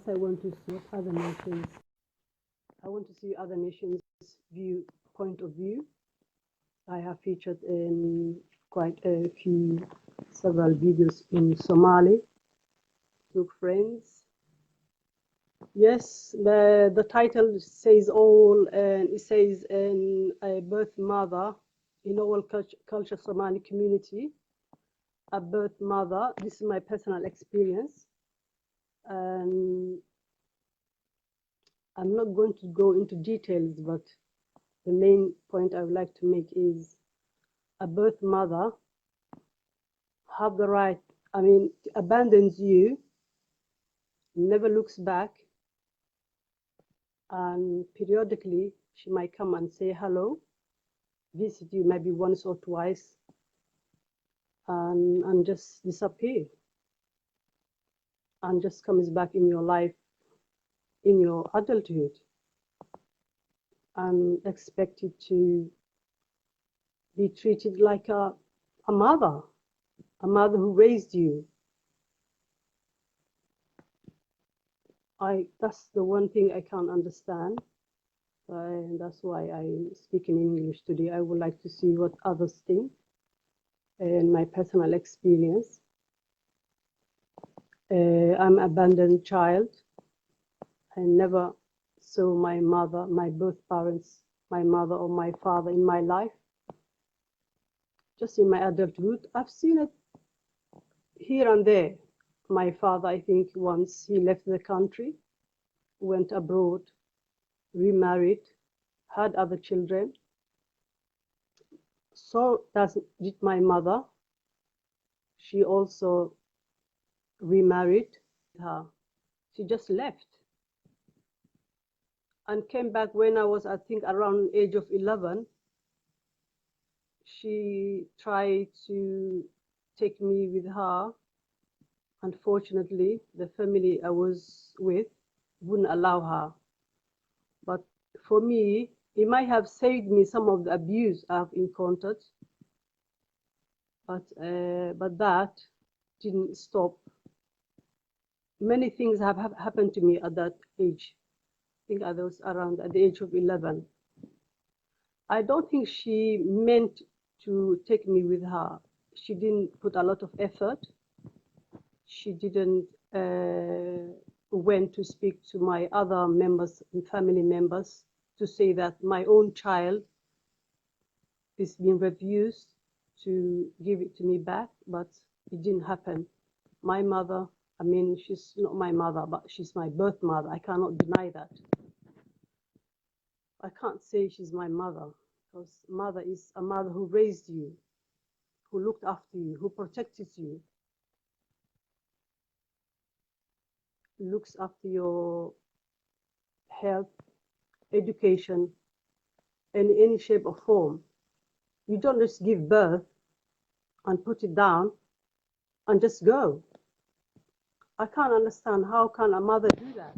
I want to see other nations. I want to see other nations' point of view. I have featured in quite a few, several videos in Somali. Look, friends. Yes, the title says all, and it says in a birth mother in all culture Somali community. A birth mother. This is my personal experience. And I'm not going to go into details, but the main point I would like to make is a birth mother have the right, abandons you, never looks back, and periodically she might come and say hello, visit you maybe once or twice, and just disappear, and just comes back in your life in your adulthood, and expected to be treated like a mother who raised you. That's the one thing I can't understand. And that's why I'm speaking in English today. I would like to see what others think and my personal experience. I'm an abandoned child. I never saw my mother, my birth parents, my mother or my father in my life. Just in my adulthood, I've seen it here and there. My father, I think once he left the country, went abroad, remarried, had other children. So did my mother. She also remarried her. She just left and came back when I was, I think, around the age of 11. She tried to take me with her. Unfortunately, the family I was with wouldn't allow her. But for me, it might have saved me some of the abuse I've encountered. But that didn't stop. Many things have happened to me at that age. I think I was around at the age of 11. I don't think she meant to take me with her. She didn't put a lot of effort. She didn't went to speak to my other members and family members to say that my own child is being refused to give it to me back, but it didn't happen. My mother, she's not my mother, but she's my birth mother. I cannot deny that. I can't say she's my mother, because mother is a mother who raised you, who looked after you, who protected you, looks after your health, education, in any shape or form. You don't just give birth and put it down and just go. I can't understand how can a mother do that.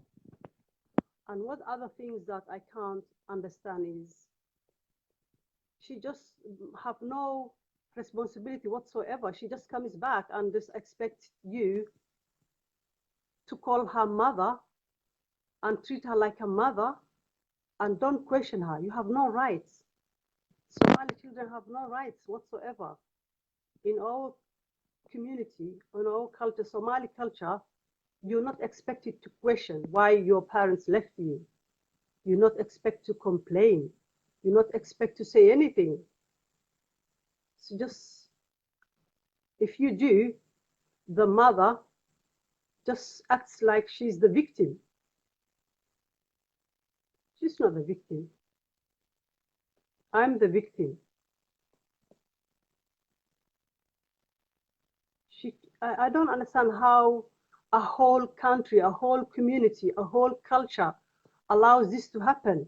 And what other things that I can't understand is she just have no responsibility whatsoever. She just comes back and just expects you to call her mother and treat her like a mother and don't question her. You have no rights. Somali children have no rights whatsoever. In our community, in our culture, Somali culture, you're not expected to question why your parents left you. You're not expected to complain. You're not expected to say anything. So just, if you do, the mother just acts like she's the victim. She's not the victim. I'm the victim. I don't understand how a whole country, a whole community, a whole culture allows this to happen.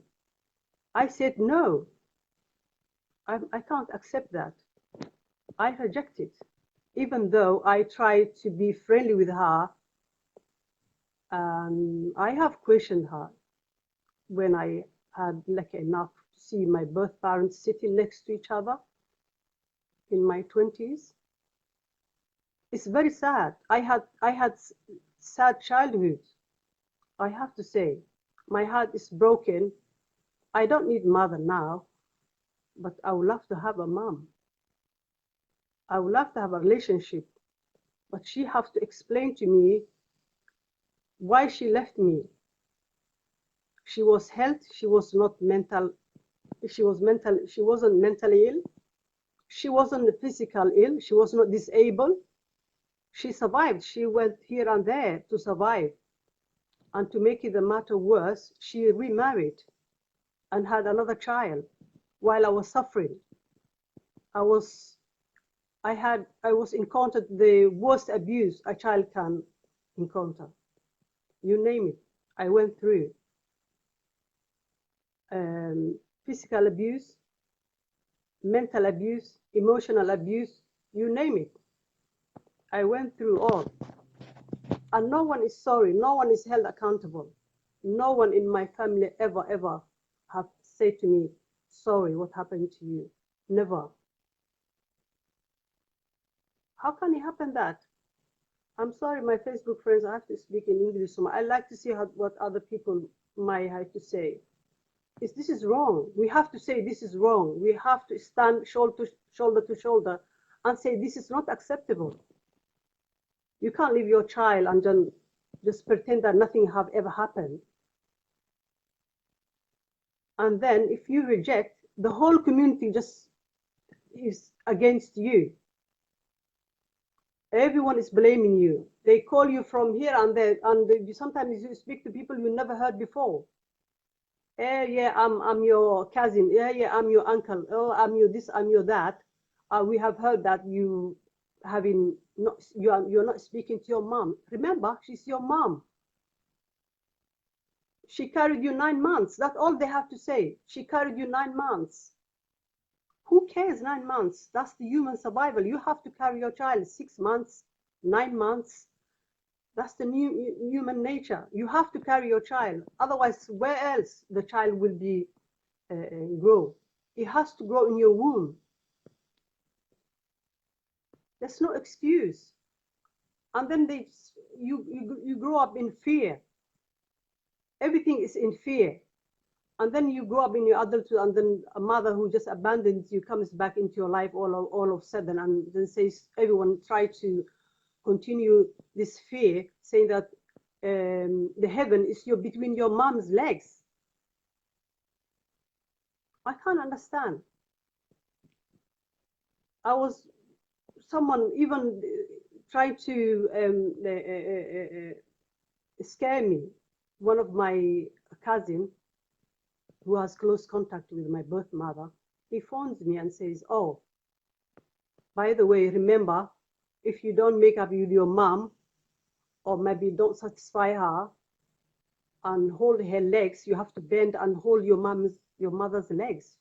I said no. I can't accept that. I reject it. Even though I tried to be friendly with her, I have questioned her when I had lucky enough to see my birth parents sitting next to each other in my 20s. It's very sad. I had sad childhood. I have to say, my heart is broken. I don't need mother now, but I would love to have a mom. I would love to have a relationship, but she has to explain to me why she left me. She was health, she was not mental, she wasn't mentally ill, she wasn't physical ill, she was not disabled. She survived, she went here and there to survive. And to make it the matter worse, she remarried and had another child while I was suffering. I was encountered the worst abuse a child can encounter. You name it, I went through. Physical abuse, mental abuse, emotional abuse, you name it. I went through all. And no one is sorry, no one is held accountable. No one in my family ever have said to me, sorry, what happened to you? Never. How can it happen that? I'm sorry, my Facebook friends, I have to speak in English. So I like to see what other people might have to say. This is wrong. We have to say this is wrong. We have to stand shoulder to shoulder and say this is not acceptable. You can't leave your child and then just pretend that nothing have ever happened. And then if you reject, the whole community just is against you. Everyone is blaming you. They call you from here and there, and sometimes you speak to people you never heard before. Yeah, I'm your cousin. Yeah, I'm your uncle. Oh, I'm your this, I'm your that. We have heard that you're not speaking to your mom. Remember, she's your mom. She carried you 9 months. That's all they have to say. She carried you 9 months. Who cares 9 months? That's the human survival. You have to carry your child 6 months, 9 months. That's the new human nature. You have to carry your child. Otherwise, where else the child will be grow? It has to grow in your womb. There's no excuse. And then you grow up in fear. Everything is in fear. And then you grow up in your adulthood, and then a mother who just abandons you comes back into your life all of a sudden, and then says, everyone try to continue this fear, saying that the heaven is between your mom's legs. I can't understand. Someone even tried to scare me. One of my cousins, who has close contact with my birth mother, he phones me and says, oh, by the way, remember, if you don't make up with your mom, or maybe don't satisfy her and hold her legs, you have to bend and hold your mother's legs.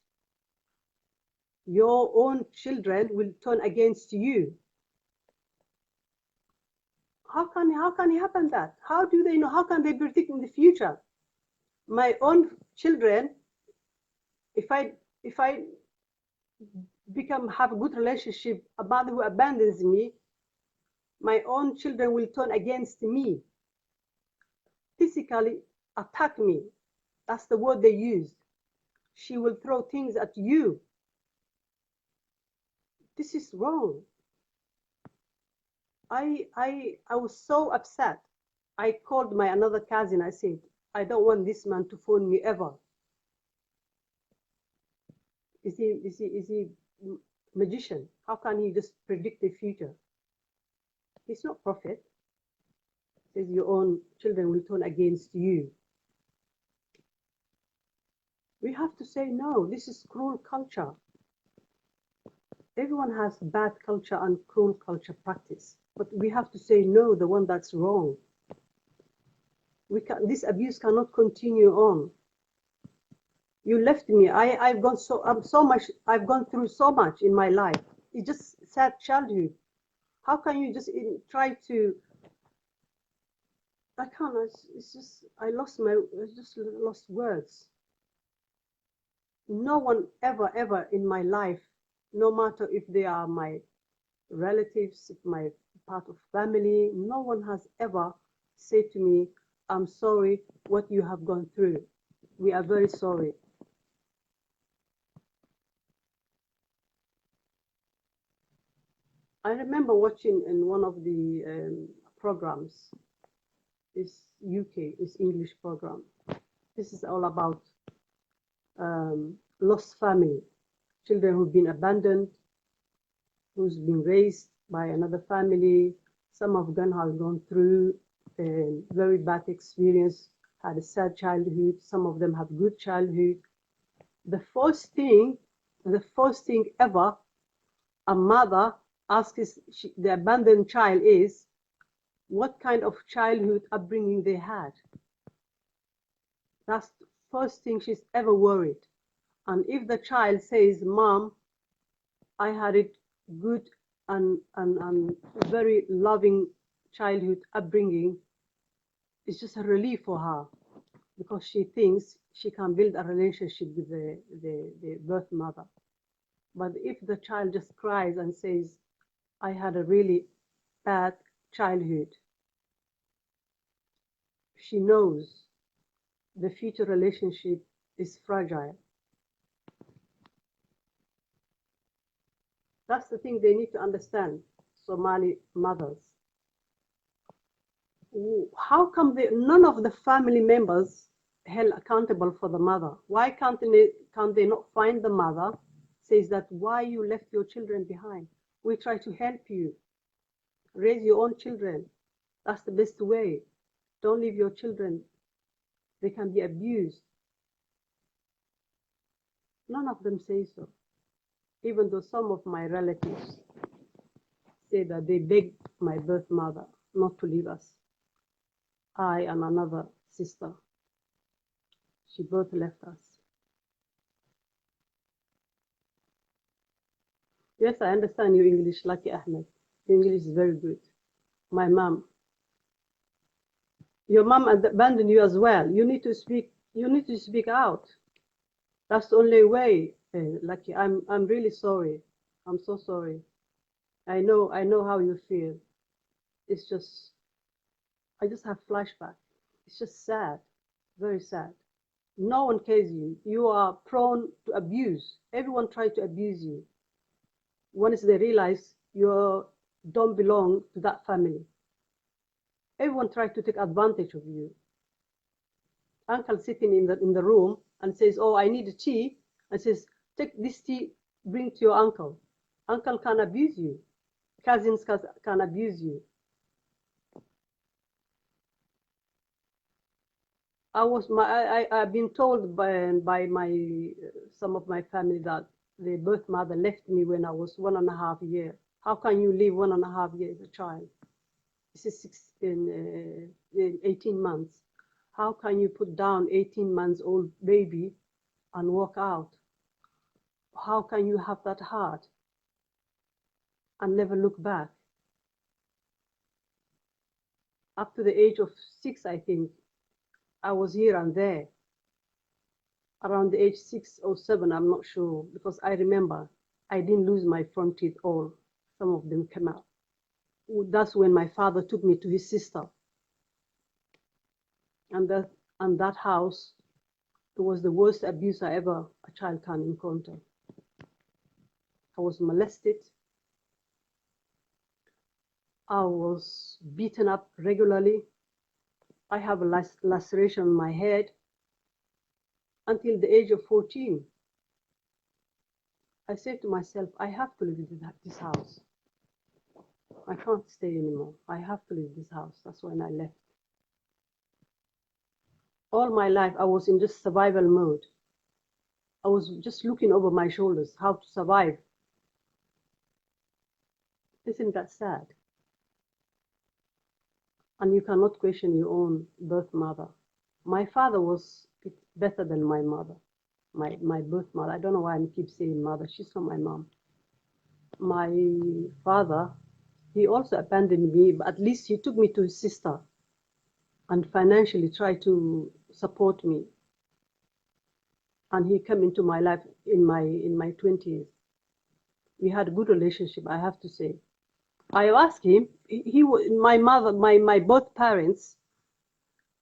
Your own children will turn against you. How can it happen that? How do they know? How can they predict in the future? My own children, if I have a good relationship, a mother who abandons me, my own children will turn against me, physically attack me. That's the word they use. She will throw things at you. This is wrong. I was so upset. I called my another cousin. I said, I don't want this man to phone me ever. Is he magician? How can he just predict the future? He's not prophet. He says your own children will turn against you. We have to say no. This is cruel culture. Everyone has bad culture and cruel culture practice, but we have to say no, the one that's wrong. This abuse cannot continue on. You left me. I've gone through so much in my life. It's just sad childhood. How can you just try to? I can't. It's just I just lost words. No one ever in my life, no matter if they are my relatives, if my part of family, no one has ever said to me, I'm sorry what you have gone through. We are very sorry. I remember watching in one of the programs, this UK, this English program. This is all about lost family, children who've been abandoned, who's been raised by another family. Some of them have gone through a very bad experience, had a sad childhood. Some of them have good childhood. The first thing ever a mother asks the abandoned child is, what kind of childhood upbringing they had. That's the first thing she's ever worried. And if the child says, Mom, I had it good and very loving childhood upbringing, it's just a relief for her, because she thinks she can build a relationship with the birth mother. But if the child just cries and says, I had a really bad childhood, she knows the future relationship is fragile. That's the thing they need to understand, Somali mothers. How come none of the family members held accountable for the mother? Why can't they not find the mother, says that why you left your children behind? We try to help you. Raise your own children. That's the best way. Don't leave your children. They can be abused. None of them say so. Even though some of my relatives say that they begged my birth mother not to leave us. I and another sister, she both left us. Yes, I understand your English, Lucky Ahmed. Your English is very good. My mom. Your mom abandoned you as well. You need to speak out. That's the only way, Lucky. I'm really sorry. I'm so sorry. I know how you feel. It's just, I just have flashback. It's just sad, very sad. No one cares you. You are prone to abuse. Everyone tries to abuse you. Once they realize you don't belong to that family, everyone tries to take advantage of you. Uncle sitting in the room and says, oh, I need a tea, and says, take this tea, bring to your uncle. Uncle can abuse you. Cousins can abuse you. I've been told by some of my family that the birth mother left me when I was 1.5 years. How can you live 1.5 years as a child? This is 18 months. How can you put down 18 months old baby and walk out? How can you have that heart and never look back? Up to the age of 6, I think, I was here and there. Around the age 6 or 7, I'm not sure, because I remember I didn't lose my front teeth all. Some of them came out. That's when my father took me to his sister. And that house, it was the worst abuse a child can encounter. I was molested. I was beaten up regularly. I have a laceration on my head. Until the age of 14, I said to myself, I have to leave this house. I can't stay anymore. I have to leave this house. That's when I left. All my life, I was in just survival mode. I was just looking over my shoulders, how to survive. Isn't that sad? And you cannot question your own birth mother. My father was better than my mother, my birth mother. I don't know why I keep saying mother. She's not my mom. My father, he also abandoned me, but at least he took me to his sister and financially tried to support me. And he came into my life in my 20s. We had a good relationship, I have to say. I asked him, my mother, my both parents,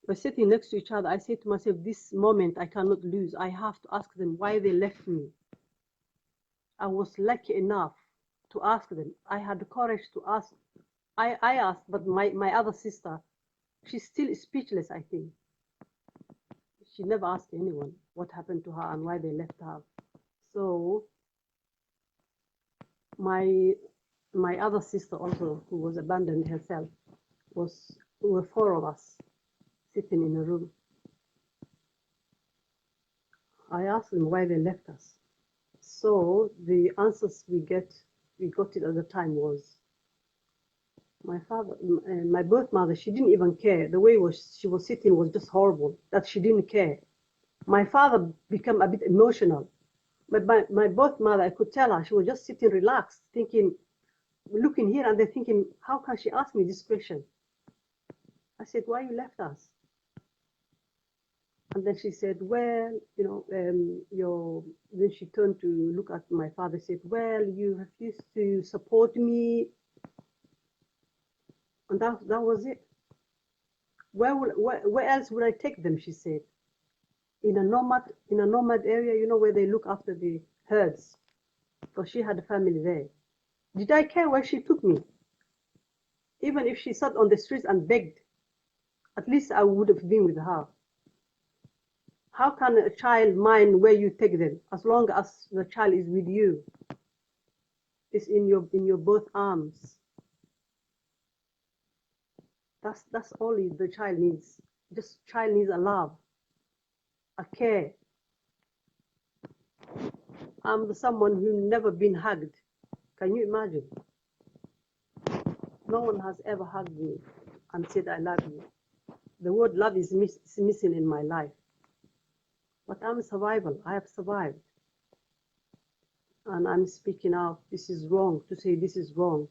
We're sitting next to each other. I say to myself, this moment I cannot lose. I have to ask them why they left me. I was lucky enough to ask them. I had the courage to ask. I asked, but my other sister, she's still speechless, I think. She never asked anyone what happened to her and why they left her. So my other sister also, who was abandoned herself, we were four of us sitting in a room. I asked them why they left us. So the answers we got it at the time was, my father, my birth mother, she didn't even care. The way she was sitting was just horrible, that she didn't care. My father became a bit emotional. But my birth mother, I could tell her, she was just sitting relaxed, thinking, looking here and they're thinking, how can she ask me this question? I said, why you left us? And then she said, well, then she turned to look at my father, said, well, you refused to support me. And that was it. Where else would I take them, she said. In a nomad area, where they look after the herds, because she had a family there. Did I care where she took me? Even if she sat on the streets and begged, at least I would have been with her. How can a child mind where you take them, as long as the child is with you, is in your both arms? That's all the child needs. Just child needs a love, a care. I'm someone who never been hugged. Can you imagine? No one has ever hugged me and said, I love you. The word love is missing in my life. But I'm a survivor. I have survived. And I'm speaking out. This is wrong. To say this is wrong.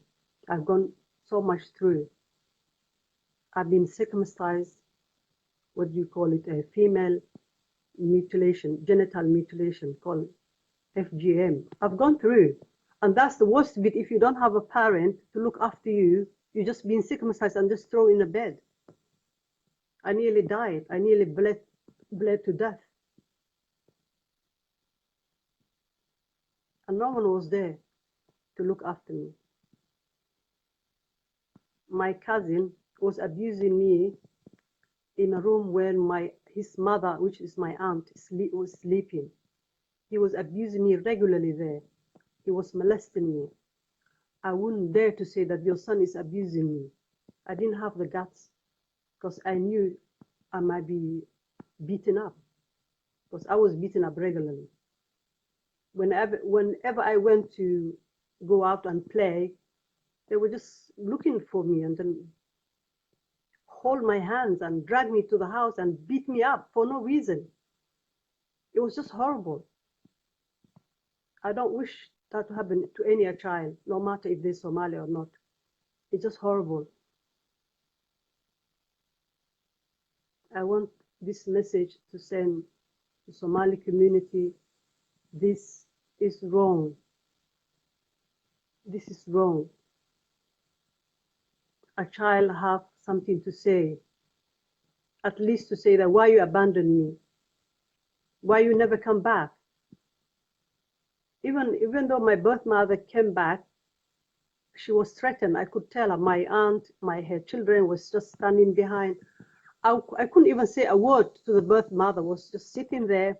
I've gone so much through. I've been circumcised. What do you call it? A female mutilation, genital mutilation, called FGM. I've gone through. And that's the worst bit. If you don't have a parent to look after you, you're just being circumcised and just thrown in a bed. I nearly died. I nearly bled to death. And no one was there to look after me. My cousin was abusing me in a room where his mother, which is my aunt, was sleeping. He was abusing me regularly there. He was molesting me. I wouldn't dare to say that your son is abusing me. I didn't have the guts because I knew I might be beaten up, because I was beaten up regularly. Whenever I went to go out and play, they were just looking for me and then hold my hands and drag me to the house and beat me up for no reason. It was just horrible. I don't wish that to happen to any child, no matter if they're Somali or not. It's just horrible. I want this message to send to the Somali community. This is wrong. This is wrong. A child have something to say, at least to say that why you abandoned me, why you never come back. Even though my birth mother came back, she was threatened. I could tell her. My aunt, her children was just standing behind. I couldn't even say a word to the birth mother, was just sitting there.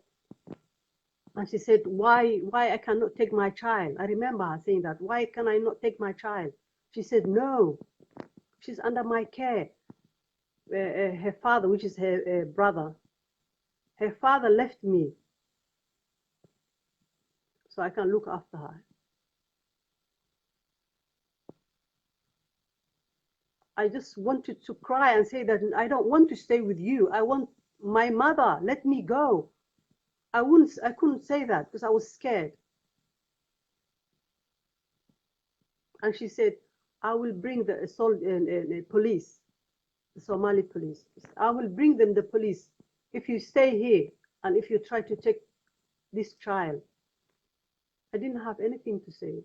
And she said, why I cannot take my child? I remember her saying that, why can I not take my child? She said, no, she's under my care. Her father, which is her brother, her father left me so I can look after her. I just wanted to cry and say that I don't want to stay with you. I want my mother, let me go. I couldn't say that because I was scared. And she said, I will bring the police, the Somali police. I will bring them the police if you stay here and if you try to take this child. I didn't have anything to say.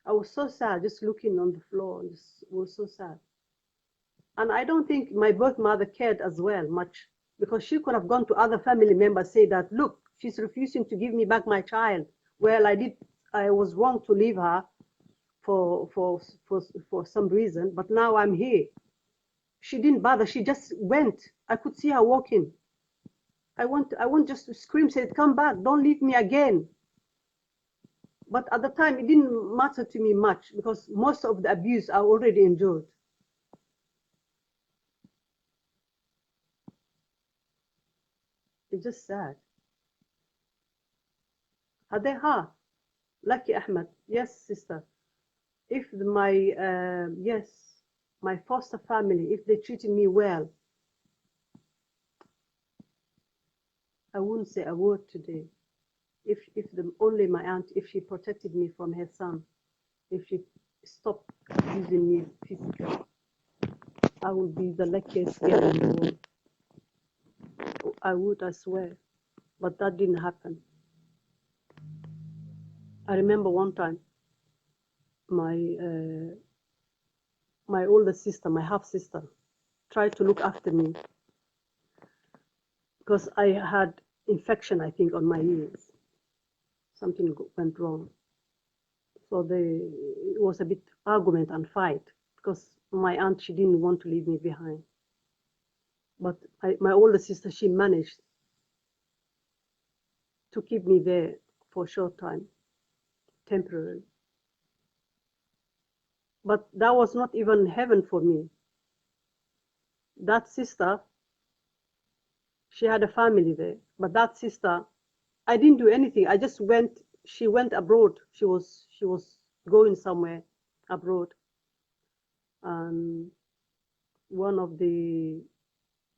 I was so sad, just looking on the floor, and just was so sad. And I don't think my birth mother cared as well much, because she could have gone to other family members, say that, look, she's refusing to give me back my child. Well, I was wrong to leave her for, for, for some reason, but now I'm here. She didn't bother. She just went. I could see her walking. I want just to scream, say, come back, don't leave me again. But at the time, it didn't matter to me much, because most of the abuse I already endured. It's just sad. Hadeha, Lucky Ahmed. Yes, sister. If yes, my foster family, if they treated me well, I wouldn't say a word today. If only my aunt, if she protected me from her son, if she stopped using me physically, I would be the luckiest girl in the world. I would, I swear. But that didn't happen. I remember one time, my my older sister, my half sister, tried to look after me because I had infection, I think, on my ears. Something went wrong. So it was a bit argument and fight, because my aunt, she didn't want to leave me behind. But my older sister, she managed to keep me there for a short time, temporarily. But that was not even heaven for me. That sister, she had a family there, but that sister, I didn't do anything. I just went, she went abroad. She was going somewhere abroad. And one of the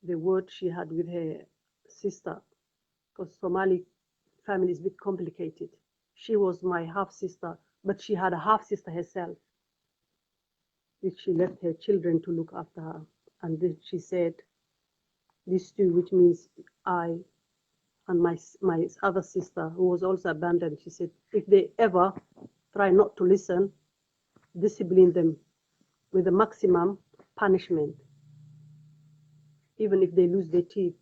words she had with her sister, because Somali family is a bit complicated. She was my half sister, but she had a half sister herself, which she left her children to look after her. And then she said, these two, which means I and my other sister, who was also abandoned, she said, if they ever try not to listen, discipline them with the maximum punishment, even if they lose their teeth.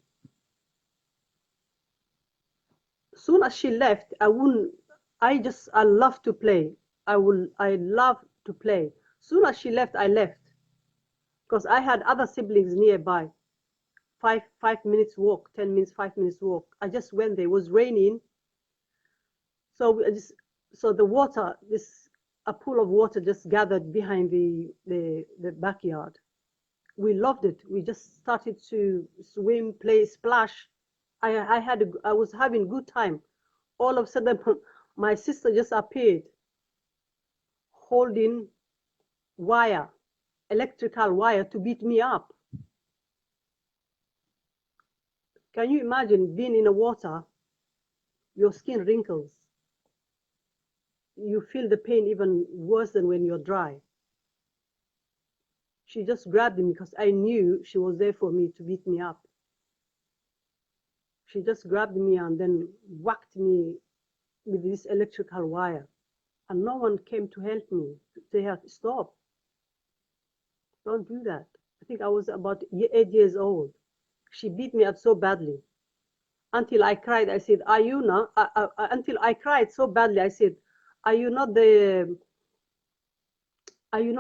Soon as she left, I love to play. I love to play. Soon as she left, I left, because I had other siblings nearby. 5 minutes walk, 10 minutes, 5 minutes walk. I just went there. It was raining. So the water, a pool of water just gathered behind the backyard. We loved it. We just started to swim, play, splash. I was having a good time. All of a sudden, my sister just appeared, holding wire, electrical wire, to beat me up. Can you imagine being in the water? Your skin wrinkles. You feel the pain even worse than when you're dry. She just grabbed me because I knew she was there for me to beat me up. She just grabbed me and then whacked me with this electrical wire. And no one came to help me. They had to stop. Don't do that. I think I was about 8 years old. She beat me up so badly. Until I cried, I said, are you not? Until I cried so badly, I said, are you not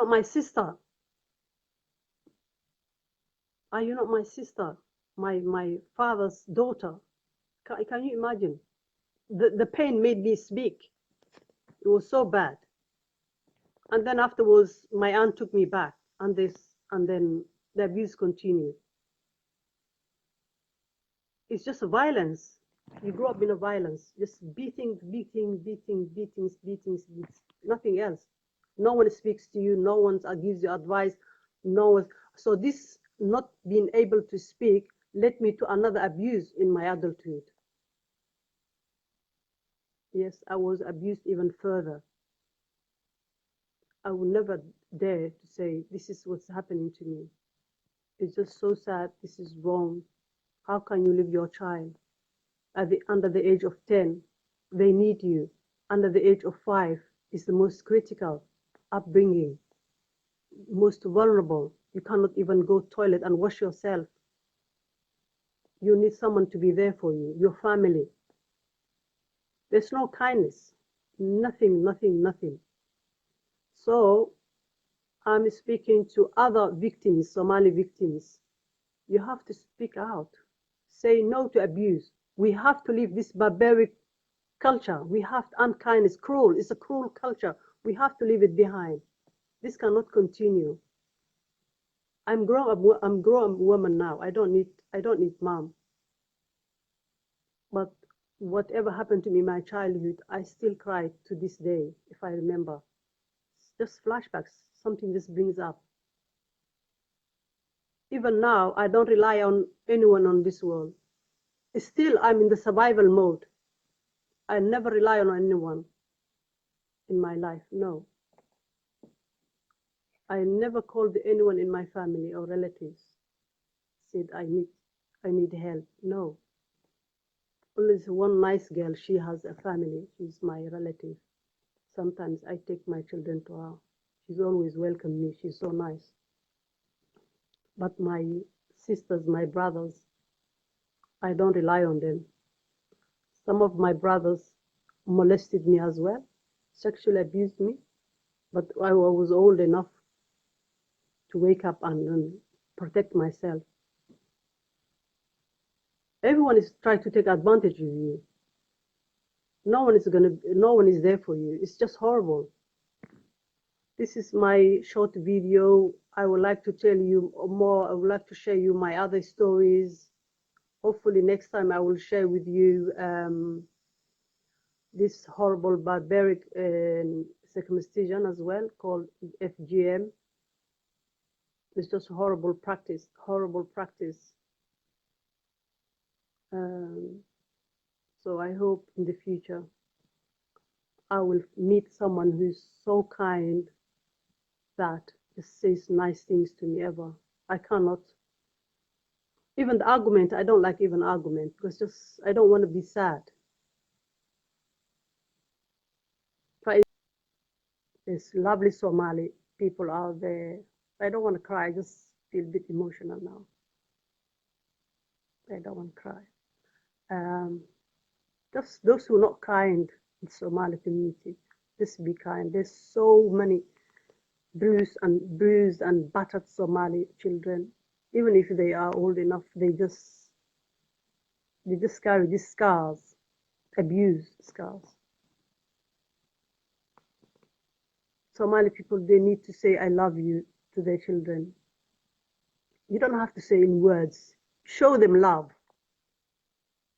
my sister? Are you not my sister? My father's daughter? Can you imagine? The pain made me speak. It was so bad. And then afterwards, my aunt took me back, and then the abuse continued. It's just violence. You grow up in a violence, just beatings, nothing else. No one speaks to you, no one gives you advice, no one. So this not being able to speak led me to another abuse in my adulthood. Yes, I was abused even further. I would never dare to say, this is what's happening to me. It's just so sad. This is wrong. How can you leave your child under the age of 10? They need you. Under the age of 5 is the most critical upbringing, most vulnerable. You cannot even go toilet and wash yourself. You need someone to be there for you, your family. There's no kindness, nothing, nothing, nothing. So I'm speaking to other victims, Somali victims. You have to speak out. Say no to abuse. We have to leave this barbaric culture. We have unkindness, cruel. It's a cruel culture. We have to leave it behind. This cannot continue. I'm grown woman now. I don't need mom. But whatever happened to me in my childhood, I still cry to this day if I remember. It's just flashbacks. Something just brings up. Even now, I don't rely on anyone on this world. Still, I'm in the survival mode. I never rely on anyone in my life. No. I never called anyone in my family or relatives, said I need help. No. Only this one nice girl, she has a family. She's my relative. Sometimes I take my children to her. She's always welcomed me. She's so nice. But my sisters, my brothers, I don't rely on them. Some of my brothers molested me as well, sexually abused me, but I was old enough to wake up and protect myself. Everyone is trying to take advantage of you. No one is there for you. It's just horrible. This is my short video. I would like to tell you more. I would like to share you my other stories. Hopefully next time I will share with you this horrible barbaric circumcision as well, called FGM. It's just horrible practice, horrible practice. So I hope in the future I will meet someone who's so kind that just says nice things to me ever. I cannot. Even the argument, I don't like even argument because just I don't want to be sad. There's lovely Somali people out there. I don't want to cry. I just feel a bit emotional now. I don't want to cry. Just those who are not kind in the Somali community, just be kind. There's so many bruised and battered Somali children. Even if they are old enough, they just carry these scars, abuse scars. Somali people, they need to say I love you to their children. You don't have to say in words. Show them love.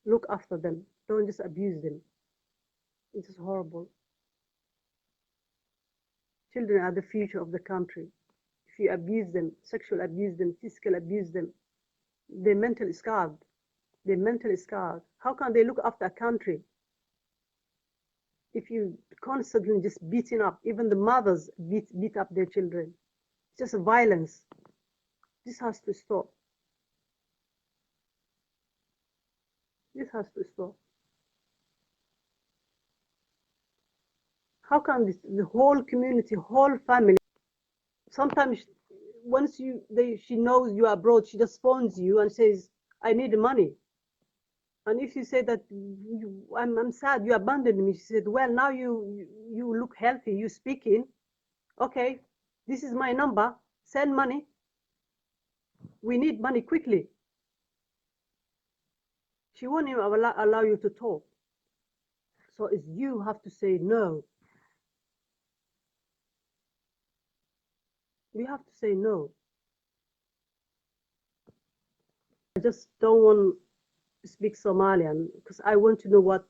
Look after them. Don't just abuse them. It is horrible. Children are the future of the country. If you abuse them, sexual abuse them, physical abuse them, they're mentally scarred. They're mentally scarred. How can they look after a country if you constantly just beating up? Even the mothers beat up their children. It's just violence. This has to stop. This has to stop. How can the whole community, whole family, sometimes once she knows you are abroad, she just phones you and says, I need money. And if you say that I'm sad, you abandoned me, she said, well, now you look healthy, you speaking. Okay, this is my number, send money. We need money quickly. She won't even allow you to talk. So it's you have to say no. We have to say no. I just don't want to speak Somalian because I want to know what